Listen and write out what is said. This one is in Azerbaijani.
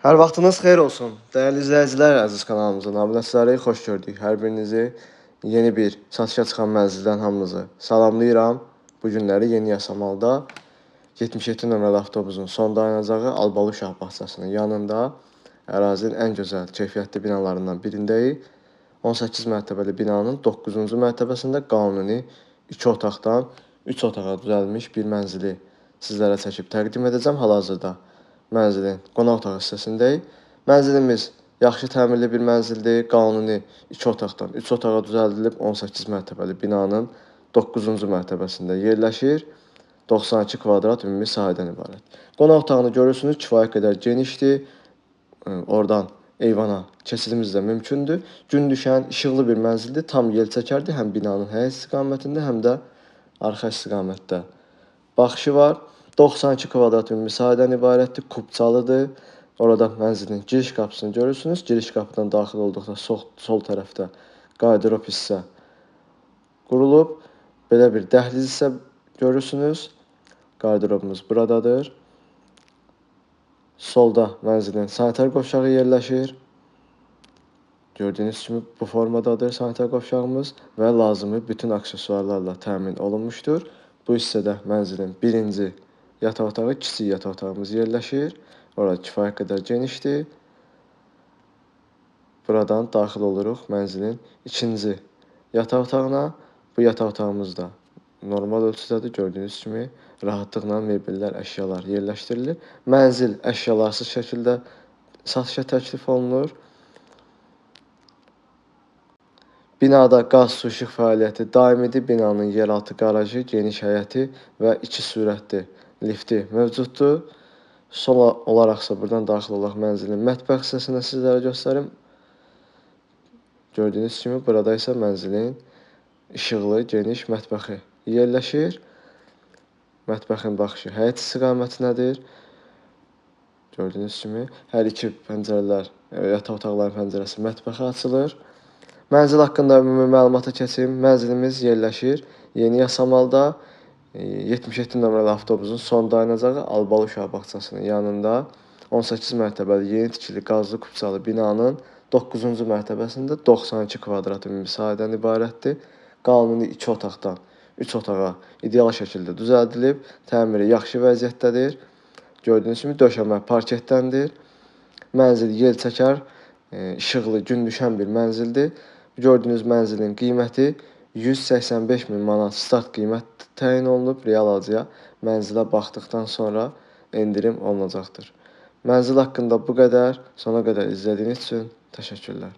Hər vaxtınız xeyir olsun. Dəyərli izləyicilər, əziz kanalımızın abunəçiləri, xoş gördük. Hər birinizi yeni bir satışa çıxan mənzildən hamınızı salamlayıram. Bu günləri Yeni Yasamalda 77 nömrəli avtobusun son dayanacağı Albalı Uşaq bağçasının yanında ərazinin ən gözəl, keyfiyyətli binalarından birindəyik. 18 mərtəbəli binanın 9-cu mərtəbəsində qanuni 2 otaqdan 3 otağa düzəlmiş bir mənzili sizlərə çəkib təqdim edəcəm. Hal-hazırda mənzilin qonaq otağı hissəsindəyik. Mənzilimiz yaxşı təmirli bir mənzildir. Qanuni 2 otaqdan 3 otağa düzəldilib 18 mərtəbəli binanın 9-cu mərtəbəsində yerləşir. 92 kvadrat ümumi sahədən ibarət. Qonaq otağını görürsünüz, kifayət qədər genişdir. Oradan eyvana keçidimiz də mümkündür. Gün düşən işıqlı bir mənzildir. Tam yel çəkərdir. Həm binanın həyət istiqamətində, həm də arxa istiqamətdə baxışı var. 92 kvadrat ümumi sahədən ibarətdir, kubçalıdır. Orada mənzilin giriş qapısını görürsünüz. Giriş qapıdan daxil olduqda sol tərəfdə qarderop hissə qurulub. Belə bir dəhliz isə görürsünüz. Qarderobumuz buradadır. Solda mənzilin sanitar qovşağı yerləşir. Gördüyünüz kimi bu formadadır sanitar qovşağımız və lazımi bütün aksesuarlarla təmin olunmuşdur. Bu hissədə mənzilin birinci yataq otağı, kiçik yataq otağımız yerləşir. Orada kifayət qədər genişdir. Buradan daxil oluruq mənzilin ikinci yataq otağına. Bu yataq otağımız da normal ölçüdədir. Gördüyünüz kimi rahatlıqla mebellər, əşyalar yerləşdirilir. Mənzil əşyalarsız şəkildə satışa təklif olunur. Binada qaz, su, işıq fəaliyyəti daimidir. Binanın yeraltı qarajı, geniş həyəti və 2 sürətli lifti mövcuddur. Son olaraqsa buradan daxil olaq mənzilin mətbəx hissəsində sizlərə göstərim. Gördüyünüz kimi burada isə mənzilin işıqlı, geniş mətbəxi yerləşir. Mətbəxin baxışı həyət istiqamətindədir. Gördüyünüz kimi hər iki pəncərələr, yataq otaqların pəncərəsi mətbəxə açılır. Mənzil haqqında ümumi məlumata keçim. Mənzilimiz yerləşir Yeni Yasamalda 77 nömrəli avtobusun son dayanacağı Albalı Uşaq bağçasının yanında 18 mərtəbəli yeni tikili qazlı kubçalı binanın 9-cu mərtəbəsində 92 kvadrat ümumi sahədən ibarətdir. Qanuni 2 otaqdan 3 otağa ideal şəkildə düzəldilib. Təmiri yaxşı vəziyyətdədir. Gördüyünüz kimi döşəmə parketdəndir. Mənzil yel çəkər, işıqlı, gün düşən bir mənzildir. Gördüyünüz mənzilin qiyməti 185 min manat start qiymət təyin olunub. Real alıcıya mənzilə baxdıqdan sonra endirim olunacaqdır. Mənzil haqqında bu qədər. Sona qədər izlədiyiniz üçün təşəkkürlər.